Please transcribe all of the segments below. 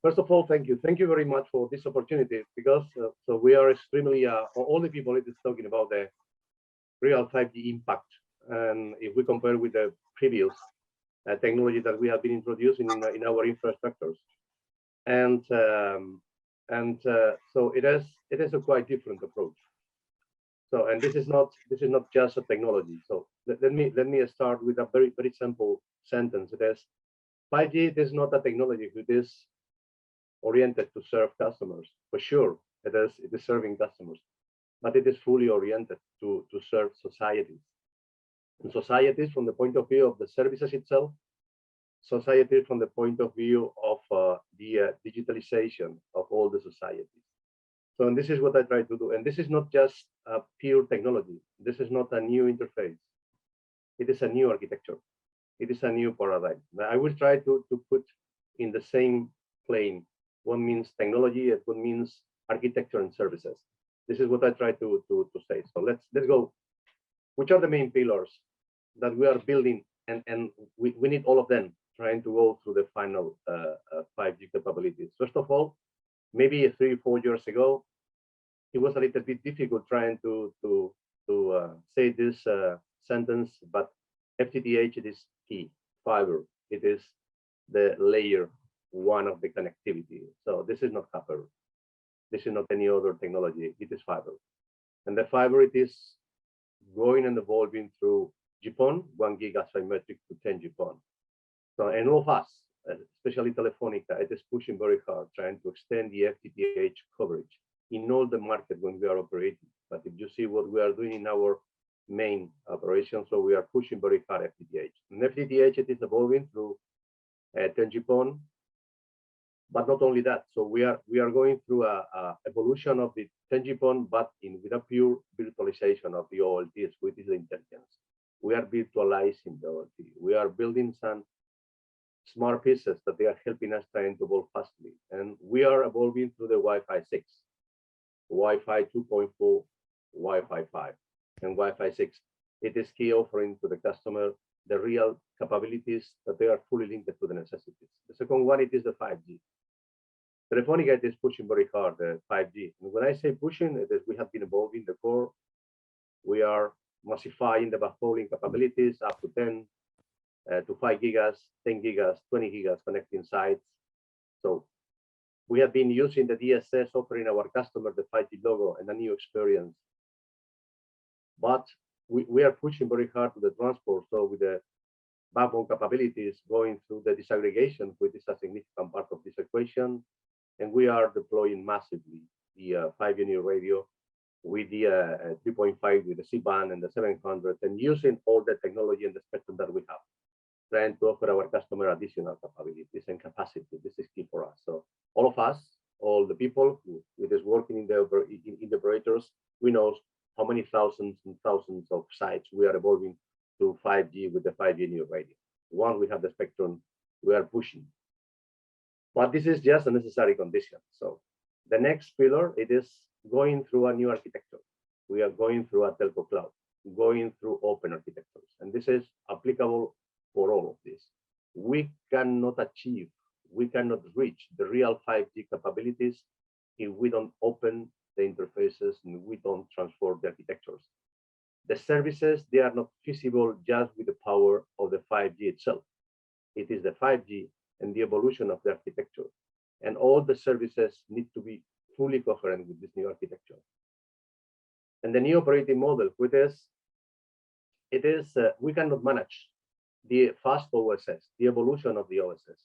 First of all, thank you. Thank you very much for this opportunity, because so we are extremely, all the people it is talking about the real 5G impact. And if we compare with the previous technology that we have been introducing in our infrastructures. And so it is a quite different approach. So, and this is not just a technology. So let me start with a very simple sentence. It is 5G is not a technology. It is oriented to serve customers. For sure, it is serving customers, but it is fully oriented to serve societies. And societies from the point of view of the services itself, society from the point of view of the digitalization of all the societies. So, and this is what I try to do. And this is not just a pure technology. This is not a new interface. It is a new architecture. It is a new paradigm. Now, I will try to put in the same plane what means technology and what means architecture and services. This is what I try to say. So let's go. Which are the main pillars that we are building, and we need all of them trying to go through the final 5G capabilities. First of all, maybe 3 or 4 years ago, it was a little bit difficult trying to say this sentence, but FTTH, it is key. Fiber, it is the layer one of the connectivity. So this is not copper. This is not any other technology. It is fiber. And the fiber, it is growing and evolving through GPON, 1 gig asymmetric to 10 GPON. So, and all of us, especially Telefonica, it is pushing very hard, trying to extend the FTTH coverage in all the market when we are operating. But if you see what we are doing in our main operation, so we are pushing very hard FTTH. And FTTH, it is evolving through 10 GPON. But not only that, so we are going through a evolution of the 10 GPON, but with a pure virtualization of the OLTs, which is the intelligence. We are virtualizing the OLT. We are building some smart pieces that they are helping us trying to evolve fastly. And we are evolving through the Wi-Fi 6, Wi-Fi 2.4, Wi-Fi 5, and Wi-Fi 6. It is key offering to the customer the real capabilities that they are fully linked to the necessities. The second one, it is the 5G. Telefonica is pushing very hard the 5G. And when I say pushing, it is we have been evolving the core. We are massifying the backhauling capabilities up to 10 to 5 gigas, 10 gigas, 20 gigas connecting sites. So we have been using the DSS, offering our customer the 5G logo and a new experience. But we are pushing very hard to the transport. So with the backbone capabilities going through the disaggregation, which is a significant part of this equation. And we are deploying massively the 5G new radio with the 3.5 with the C-band and the 700, and using all the technology and the spectrum that we have, trying to offer our customer additional capabilities and capacity. This is key for us. So all of us, all the people who is working in the operators, we know how many thousands and thousands of sites we are evolving to 5G with the 5G new radio. One, we have the spectrum, we are pushing. But this is just a necessary condition. So the next pillar, it is going through a new architecture. We are going through a telco cloud, going through open architectures. And this is applicable for all of this. We cannot achieve, we cannot reach the real 5G capabilities if we don't open the interfaces and we don't transform the architectures. The services, they are not feasible just with the power of the 5G itself. It is the 5G and the evolution of the architecture. And all the services need to be fully coherent with this new architecture. And the new operating model with this, we cannot manage the fast OSS, the evolution of the OSS,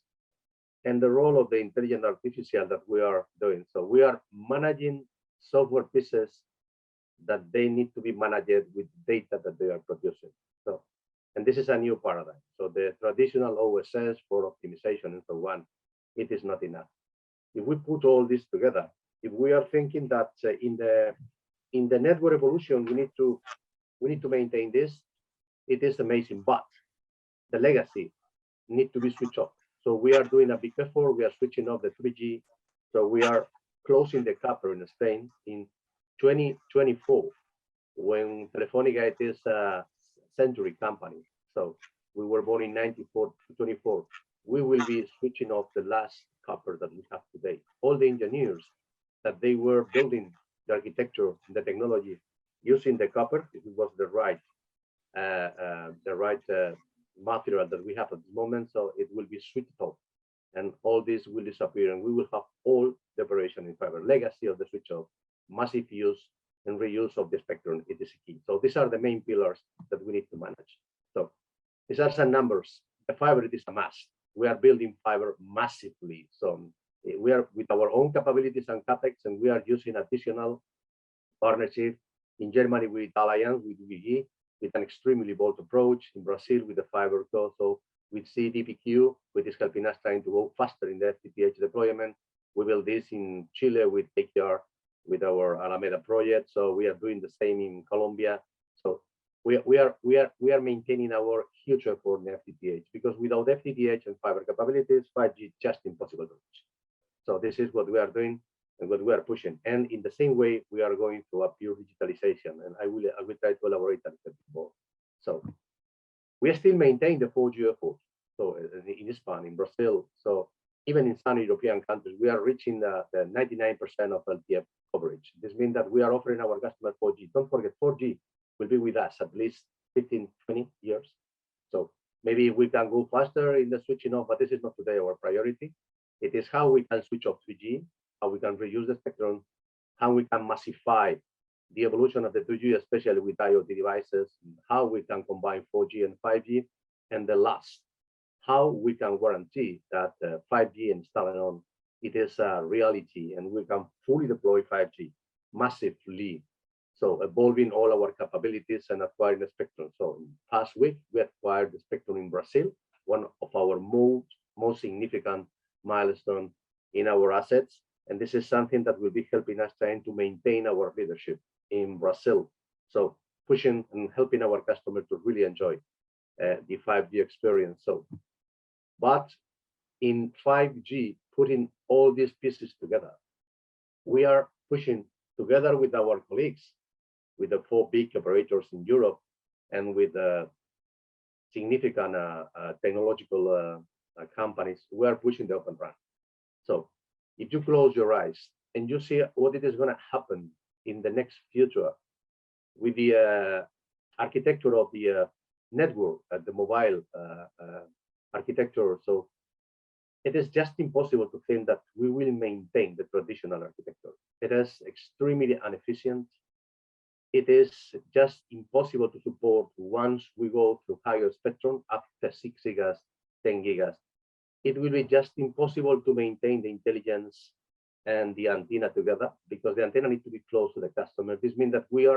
and the role of the intelligent artificial that we are doing. So we are managing software pieces that they need to be managed with data that they are producing. So, and this is a new paradigm. So the traditional OSS for optimization and so on, it is not enough. If we put all this together, if we are thinking that in the network evolution, we need to maintain this, it is amazing, but the legacy need to be switched off. So we are doing a big effort. We are switching off the 3G. So we are closing the copper in Spain in 2024, when Telefonica is a century company. So we were born in 94 to 24. We will be switching off the last copper that we have today. All the engineers that they were building the architecture, the technology using the copper, it was the right material that we have at the moment. So it will be switched off, and all this will disappear, and we will have all the operation in fiber. Legacy of the switch off, massive use and reuse of the spectrum, it is key. So these are the main pillars that we need to manage. So these are some numbers. The fiber, it is a must. We are building fiber massively. So we are with our own capabilities and capex, and we are using additional partnership in Germany with Alliance, with UGG, with an extremely bold approach. In Brazil with the fiber also with CTIO, which is helping us trying to go faster in the FTTH deployment. We build this in Chile with KKR, with our Alameda project. So we are doing the same in Colombia. So we are maintaining our huge effort in FTTH, because without FTTH and fiber capabilities, 5G is just impossible to reach. So this is what we are doing and what we are pushing. And in the same way, we are going through a pure digitalization, and I will try to elaborate a little bit more. So we still maintain the 4G effort. So in Spain, in Brazil, so even in some European countries, we are reaching the 99% of LTE coverage. This means that we are offering our customers 4G. Don't forget, 4G will be with us at least 15, 20 years. So maybe we can go faster in the switching off, but this is not today our priority. It is how we can switch off 3G, how we can reuse the spectrum, how we can massify the evolution of the 2G, especially with IoT devices, how we can combine 4G and 5G, and the last, how we can guarantee that 5G and standalone, it is a reality, and we can fully deploy 5G massively. So evolving all our capabilities and acquiring the spectrum. So in past week, we acquired the spectrum in Brazil, one of our most significant milestone in our assets. And this is something that will be helping us trying to maintain our leadership in Brazil. So pushing and helping our customers to really enjoy the 5G experience. So, but in 5G, putting all these pieces together, we are pushing together with our colleagues, with the 4 big operators in Europe, and with significant technological companies, we are pushing the Open RAN. So if you close your eyes and you see what it is going to happen in the next future with the architecture of the network, the mobile architecture, so it is just impossible to think that we will maintain the traditional architecture. It is extremely inefficient. It is just impossible to support once we go to higher spectrum after 6 gigas, 10 gigas. It will be just impossible to maintain the intelligence and the antenna together, because the antenna needs to be close to the customer. This means that we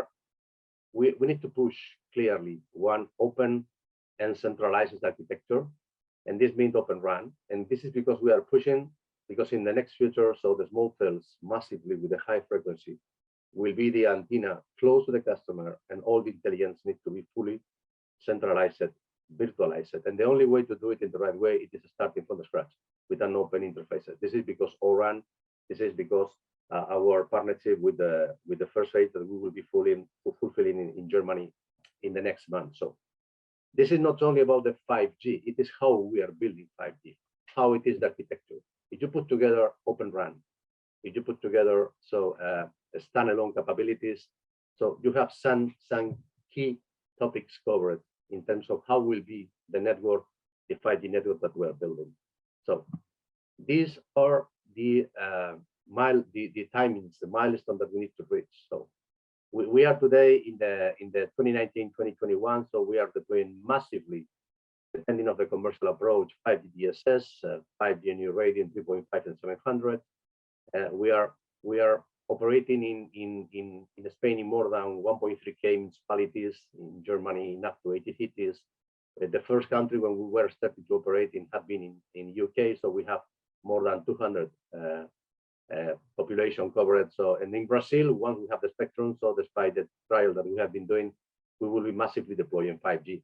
need to push clearly one open and centralized architecture, and this means Open RAN. And this is because we are pushing, because in the next future, so the small cells massively with a high frequency will be the antenna close to the customer, and all the intelligence needs to be fully centralized, virtualized. And the only way to do it in the right way, it is starting from the scratch with an open interface. This is because ORAN, this is because our partnership with the first phase that we will be fulfilling in Germany in the next month. So this is not only about the 5G, it is how we are building 5G, how it is the architecture. If you put together Open RAN, if you put together standalone capabilities, so you have some key topics covered in terms of how will be the network, the 5G network that we are building. So these are the timings, the milestone that we need to reach. So we are today in the 2019-2021, so we are deploying massively, depending on the commercial approach, 5G DSS, 5G new radio 3.5 and 700. We are operating in Spain in more than 1.3K municipalities, in Germany in up to 80 cities. The first country when we were starting to operate in had been in UK, so we have more than 200 population coverage. So, and in Brazil, once we have the spectrum, so despite the trial that we have been doing, we will be massively deploying 5G.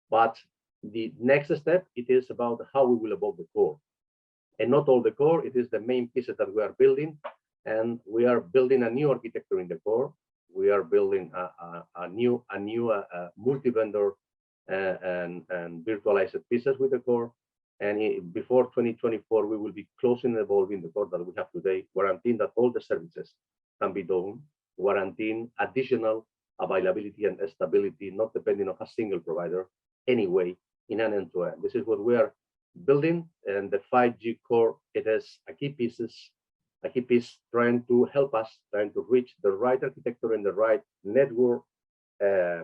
But the next step, it is about how we will evolve the core. And not all the core, it is the main pieces that we are building. And we are building a new architecture in the core. We are building a new multi-vendor and virtualized pieces with the core. And before 2024, we will be closing and evolving the core that we have today, guaranteeing that all the services can be done, guaranteeing additional availability and stability, not depending on a single provider anyway, in an end-to-end. This is what we are building, and the 5G core, it is a key piece trying to help us, trying to reach the right architecture and the right network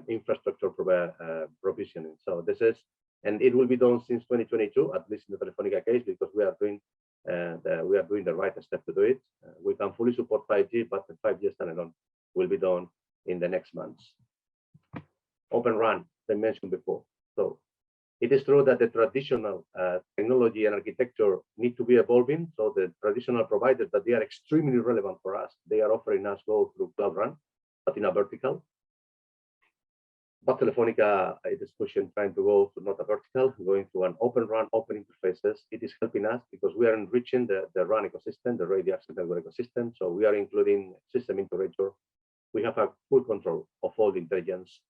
infrastructure provisioning. So this is, and it will be done since 2022, at least in the Telefonica case, because we are doing the right step to do it. We can fully support 5G, but the 5G standalone will be done in the next months. Open RAN, I mentioned before. So it is true that the traditional technology and architecture need to be evolving. So the traditional providers, that they are extremely relevant for us, they are offering us go through Cloud RAN, but in a vertical. But Telefonica, it is pushing, trying to go to not a vertical, going to an open RAN, open interfaces. It is helping us because we are enriching the RAN ecosystem, the radio access network ecosystem. So we are including system integrator. We have a full control of all the intelligence.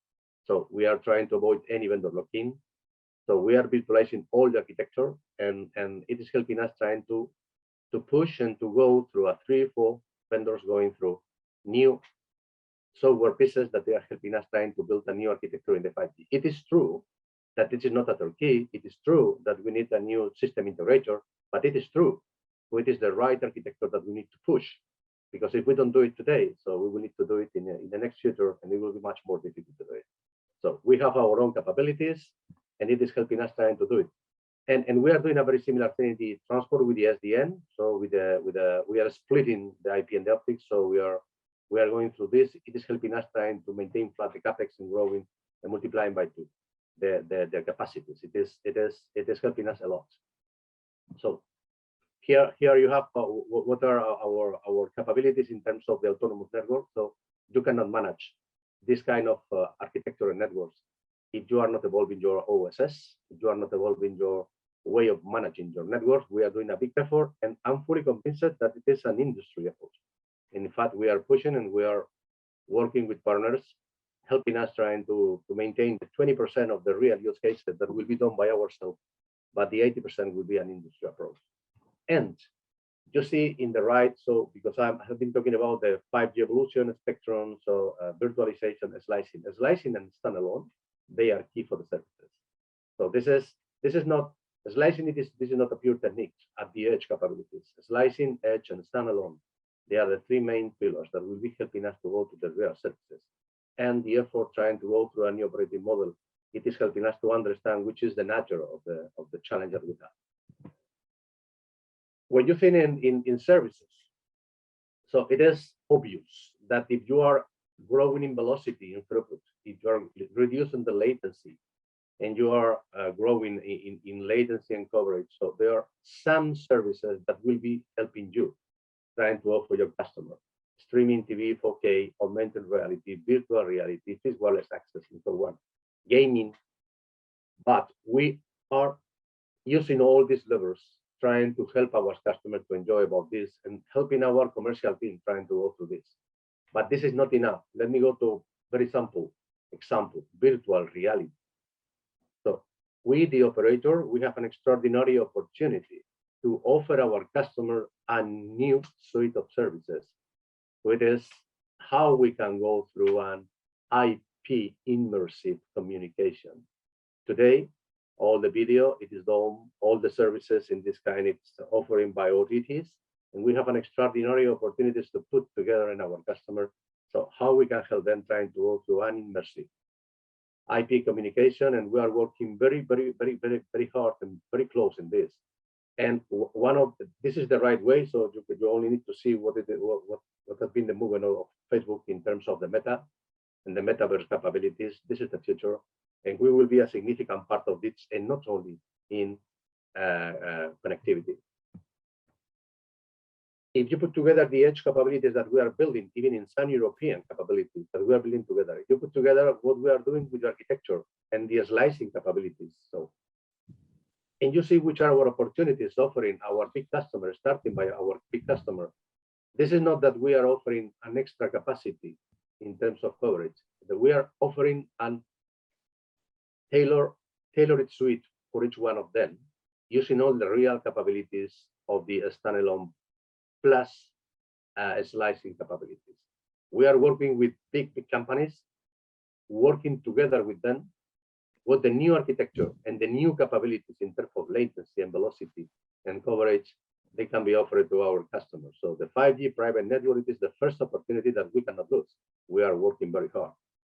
So we are trying to avoid any vendor lock-in. So we are virtualizing all the architecture, and it is helping us trying to push and to go through a 3 or 4 vendors going through new software pieces that they are helping us trying to build a new architecture in the 5G. It is true that this is not a turnkey. It is true that we need a new system integrator, but it is true it is the right architecture that we need to push. Because if we don't do it today, so we will need to do it in the next future, and it will be much more difficult to do it. So we have our own capabilities, and it is helping us trying to do it. And we are doing a very similar thing in the transport with the SDN. So we are splitting the IP and the optics. So we are going through this. It is helping us trying to maintain flat the capex and growing and multiplying by 2 the capacities. It is helping us a lot. So here you have what are our capabilities in terms of the autonomous network. So you cannot manage this kind of architecture and networks if you are not evolving your OSS, if you are not evolving your way of managing your network. We are doing a big effort, and I'm fully convinced that it is an industry effort. In fact, we are pushing and we are working with partners, helping us trying to maintain the 20% of the real use cases that will be done by ourselves, but the 80% will be an industry approach. And you see in the right, so because I have been talking about the 5G evolution spectrum, so virtualization, slicing and standalone, they are key for the services. So this is not slicing. This is not a pure technique at the edge capabilities. Slicing, edge, and standalone. They are the 3 main pillars that will be helping us to go to the real services. And the effort trying to go through a new operating model, it is helping us to understand which is the nature of the challenge that we have. When you think in services, so it is obvious that if you are growing in velocity and throughput, if you are reducing the latency, and you are growing in latency and coverage, so there are some services that will be helping you trying to offer your customer streaming TV, 4K, augmented reality, virtual reality, fixed wireless access, and so on, gaming. But we are using all these levers, trying to help our customers to enjoy about this and helping our commercial team trying to go through this. But this is not enough. Let me go to very simple example, virtual reality. So we, the operator, we have an extraordinary opportunity to offer our customer a new suite of services. It is how we can go through an IP immersive communication. Today, all the video, it is done, all the services in this kind, it's offering by OTTs, and we have an extraordinary opportunities to put together in our customer. So how we can help them trying to go through an immersive IP communication, and we are working very, very, very, very, very hard and very close in this. And this is the right way. So you only need to see what has been the movement of Facebook in terms of the meta and the metaverse capabilities. This is the future, and we will be a significant part of this, and not only in connectivity. If you put together the edge capabilities that we are building, even in some European capabilities that we are building together, you put together what we are doing with the architecture and the slicing capabilities. So, and you see which are our opportunities offering our big customers, starting by our big customer. This is not that we are offering an extra capacity in terms of coverage, that we are offering an tailored suite for each one of them, using all the real capabilities of the standalone plus slicing capabilities. We are working with big companies, working together with them what the new architecture and the new capabilities in terms of latency and velocity and coverage they can be offered to our customers. So the 5G private network is the first opportunity that we cannot lose. We are working very hard.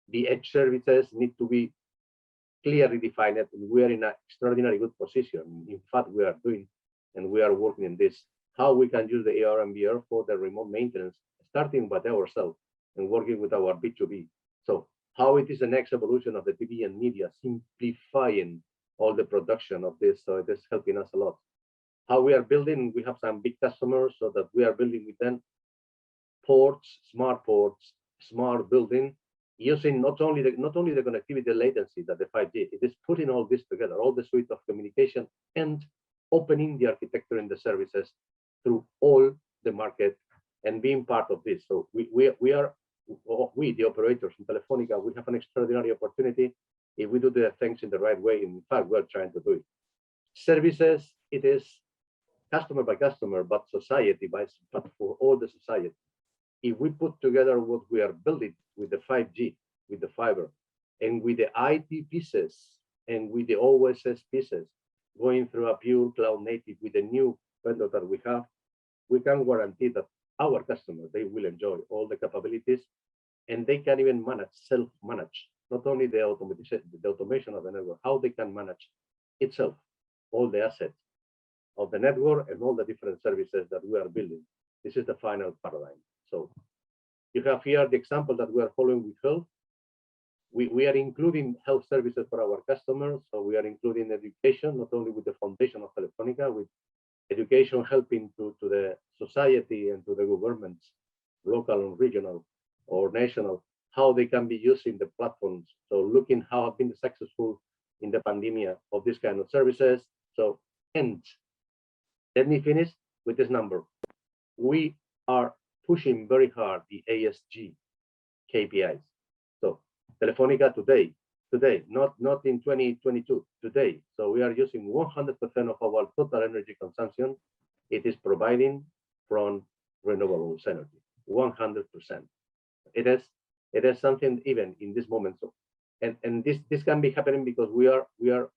The edge services need to be clearly defined, and we are in an extraordinary good position. In fact, we are doing and we are working in this, how we can use the AR and VR for the remote maintenance, starting with ourselves and working with our B2B. So how it is the next evolution of the TV and media, simplifying all the production of this. So it is helping us a lot. How we are building, we have some big customers so that we are building with them ports, smart building, using not only the connectivity, the latency that the 5G, it is putting all this together, all the suite of communication and opening the architecture and the services through all the market and being part of this. So we, the operators in Telefonica, we have an extraordinary opportunity if we do the things in the right way. In fact, we're trying to do it. Services, it is customer by customer, but society but for all the society. If we put together what we are building with the 5G, with the fiber, and with the IT pieces, and with the OSS pieces, going through a pure cloud native with the new vendor that we have, we can guarantee that our customers, they will enjoy all the capabilities, and they can even manage, self-manage, not only the automation of the network, how they can manage itself, all the assets of the network and all the different services that we are building. This is the final paradigm. So you have here the example that we are following with health. We are including health services for our customers. So we are including education, not only with the foundation of Telefonica, with education helping to the society and to the governments, local and regional or national, how they can be using the platforms. So looking how have been successful in the pandemic of this kind of services. So, and let me finish with this number. We are pushing very hard the ASG KPIs. So Telefonica today, not in 2022, today. So we are using 100% of our total energy consumption. It is providing from renewable energy, 100%. It is something even in this moment. So, and this can be happening because we are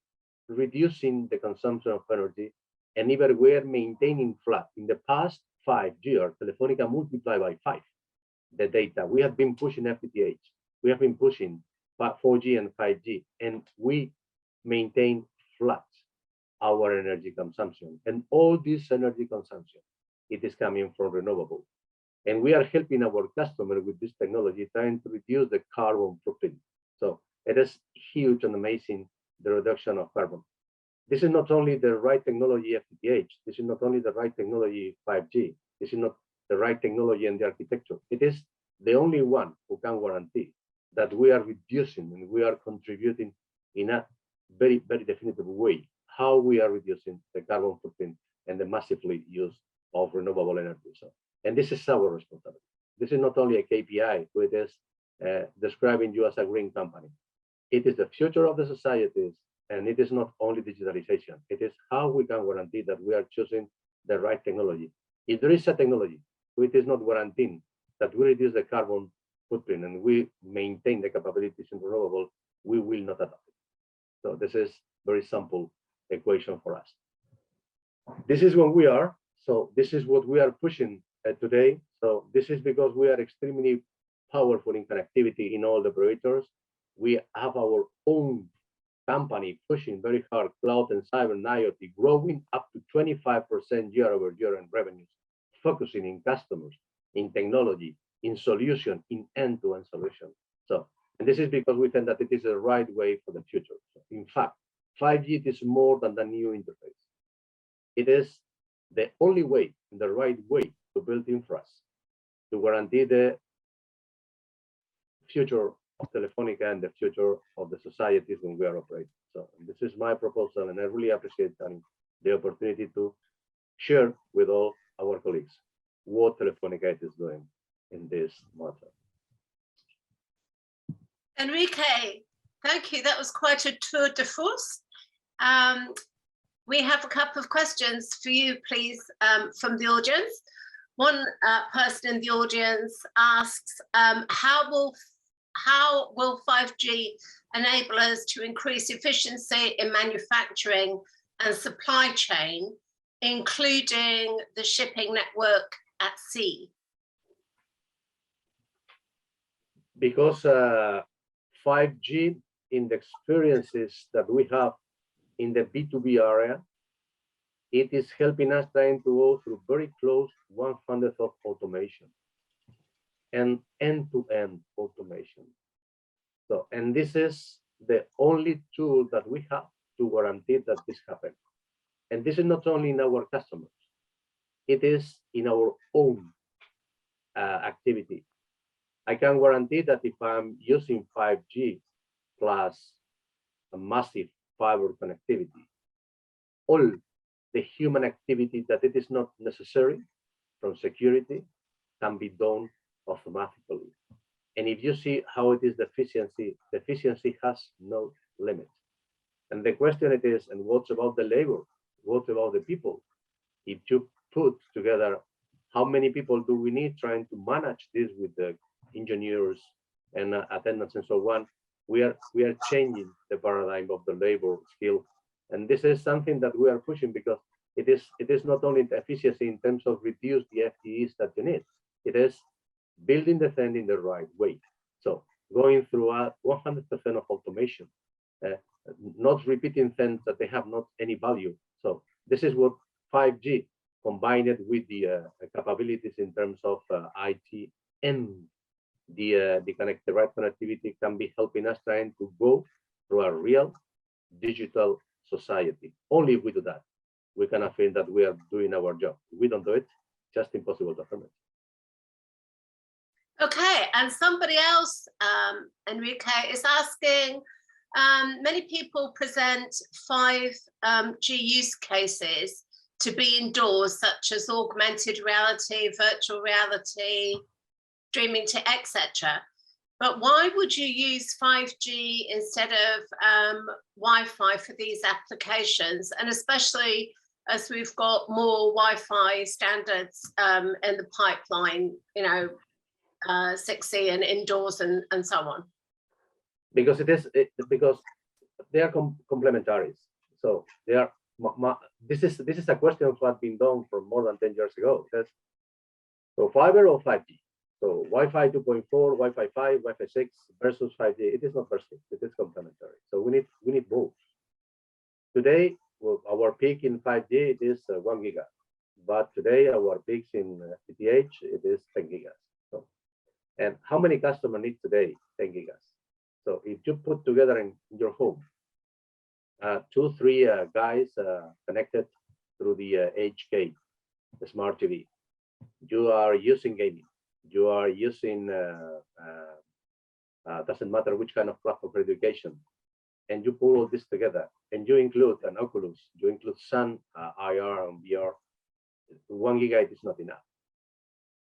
reducing the consumption of energy, and even we are maintaining flat. In the past 5 years, Telefonica multiplied by 5 the data. We have been pushing FTTH. We have been pushing 4G and 5G, and we maintain flat our energy consumption. And all this energy consumption, it is coming from renewable. And we are helping our customer with this technology, trying to reduce the carbon footprint. So it is huge and amazing, the reduction of carbon. This is not only the right technology FTTH, this is not only the right technology 5G, this is not the right technology and the architecture. It is the only one who can guarantee that we are reducing and we are contributing in a very, very definitive way how we are reducing the carbon footprint and the massively use of renewable energy. So, and this is our responsibility. This is not only a KPI, it is describing you as a green company. It is the future of the societies, and it is not only digitalization. It is how we can guarantee that we are choosing the right technology. If there is a technology, it is not guaranteeing that we reduce the carbon footprint and we maintain the capabilities in renewable, we will not adopt it. So this is very simple equation for us. This is what we are. So this is what we are pushing today. So this is because we are extremely powerful in connectivity in all the operators. We have our own company pushing very hard cloud and cyber and IoT, growing up to 25% year-over-year in revenues, focusing in customers, in technology, in solution, in end-to-end solution. So, and this is because we think that it is the right way for the future. So in fact, 5G is more than the new interface. It is the only way, the right way to build infra, to guarantee the future of Telefonica and the future of the societies when we are operating. So this is my proposal, and I really appreciate the opportunity to share with all our colleagues what Telefonica is doing in this matter. Enrique, thank you. That was quite a tour de force. we have a couple of questions for you, please, from the audience. One person in the audience asks, how will 5G enable us to increase efficiency in manufacturing and supply chain, including the shipping network at sea? Because 5G, in the experiences that we have in the B2B area, it is helping us trying to go through very close 100 of automation and end-to-end automation. So, and this is the only tool that we have to guarantee that this happens. And this is not only in our customers, it is in our own activity. I can guarantee that if I'm using 5G plus a massive fiber connectivity, all the human activity that it is not necessary from security can be done automatically. And if you see how it is the efficiency has no limit. And the question it is, and what's about the labor? What about the people? If you put together, how many people do we need trying to manage this with the engineers and attendants and so on? We are changing the paradigm of the labor skill. And this is something that we are pushing because it is not only the efficiency in terms of reduce the FTEs that you need, it is building the thing in the right way. So going through 100% of automation, not repeating things that they have not any value. So this is what 5G combined with the capabilities in terms of IT and the right connectivity can be helping us trying to go through a real digital society. Only if we do that, we can feel that we are doing our job. If we don't do it, just impossible to implement. Okay, and somebody else, Enrique, is asking, many people present 5G use cases to be indoors, such as augmented reality, virtual reality, streaming to etc. But why would you use 5G instead of Wi-Fi for these applications? And especially as we've got more Wi-Fi standards in the pipeline, you know, 6E and indoors and so on. Because because they are complementary. So they are. This is a question of what been done for more than 10 years ago. So fiber or 5G. So Wi-Fi 2.4, Wi-Fi 5, Wi-Fi 6 versus 5G. It is not versus. It is complementary. So we need both. Today, well, our peak in 5G is 1 giga, but today our peaks in CTIO it is 10 gigas. So, and how many customers need today 10 gigas? So if you put together in your home 2-3 guys connected through the HK, the smart TV, you are using gaming, you are using doesn't matter which kind of platform for education, and you pull all this together, and you include an Oculus, you include some IR and VR, 1 giga is not enough.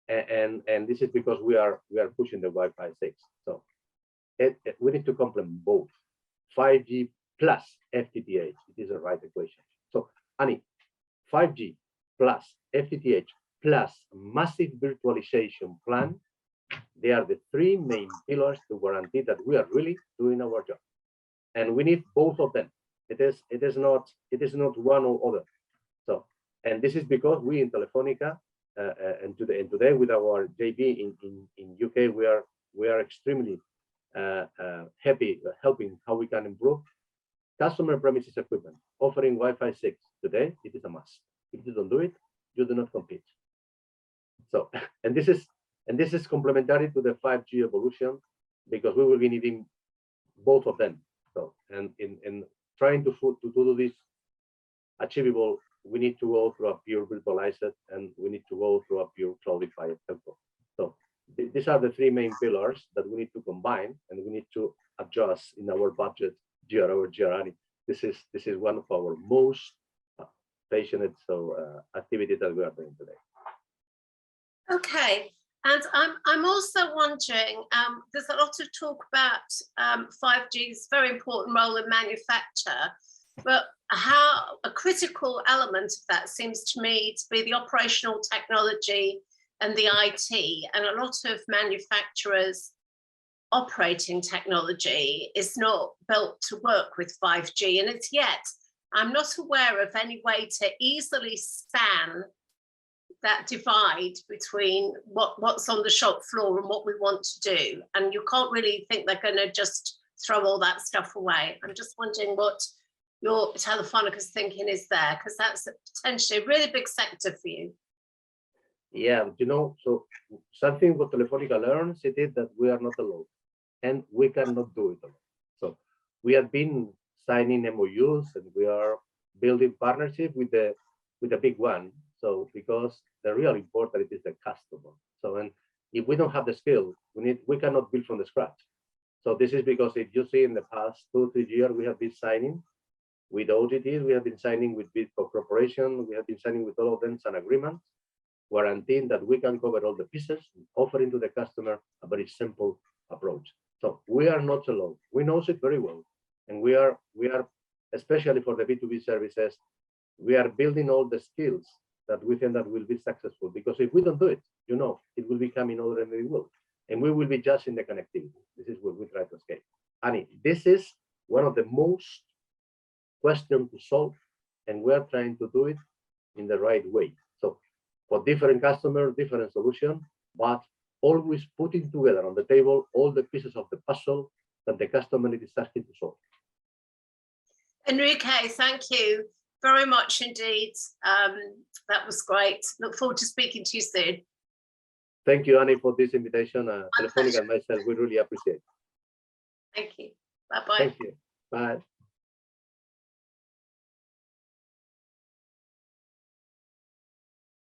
And this is because we are pushing the Wi-Fi 6. So we need to complement both 5G plus FTTH. It is the right equation. So Annie, 5G plus FTTH plus massive virtualization plan, they are the 3 main pillars to guarantee that we are really doing our job. And we need both of them. It is not one or other. So, and this is because we in Telefonica and today with our JV in UK, we are extremely happy helping how we can improve customer premises equipment. Offering Wi-Fi 6 today, it is a must. If you don't do it, you do not compete. So, and this is complementary to the 5G evolution because we will be needing both of them. So, and in trying to do this achievable, we need to go through a pure virtualized and we need to go through a pure cloudified telco. So these are the 3 main pillars that we need to combine, and we need to adjust in our budget year over year. This is one of our most passionate activity that we are doing today. Okay, and I'm also wondering, there's a lot of talk about 5G's very important role in manufacture, but how, critical element of that seems to me to be the operational technology and the IT, and a lot of manufacturers' operating technology is not built to work with 5G, and it's yet I'm not aware of any way to easily span that divide between what's on the shop floor and what we want to do. And you can't really think they're going to just throw all that stuff away. I'm just wondering what your Telefonica's thinking is there, because that's potentially a really big sector for you. Yeah, you know, so something what Telefonica learns it is that we are not alone, and we cannot do it alone. So we have been signing MOUs, and we are building partnership with the big one. So because the real important is the customer. So, and if we don't have the skill, we cannot build from the scratch. So this is because if you see in the past 2-3 years, we have been signing with OTTs, we have been signing with big corporations, we have been signing with all of them an agreement, guaranteeing that we can cover all the pieces, offering to the customer a very simple approach. So we are not alone. We know it very well, and we are especially for the B2B services, we are building all the skills that we think that will be successful. Because if we don't do it, you know, it will become in ordinary world, and we will be just in the connectivity. This is what we try to escape. And this is one of the most questions to solve, and we are trying to do it in the right way. So for different customers, different solution, but always putting together on the table all the pieces of the puzzle that the customer is asking to solve. Enrique, thank you very much indeed. That was great. Look forward to speaking to you soon. Thank you, Annie, for this invitation. Telefonica and myself, we really appreciate it. Thank you. Bye-bye. Thank you. Bye.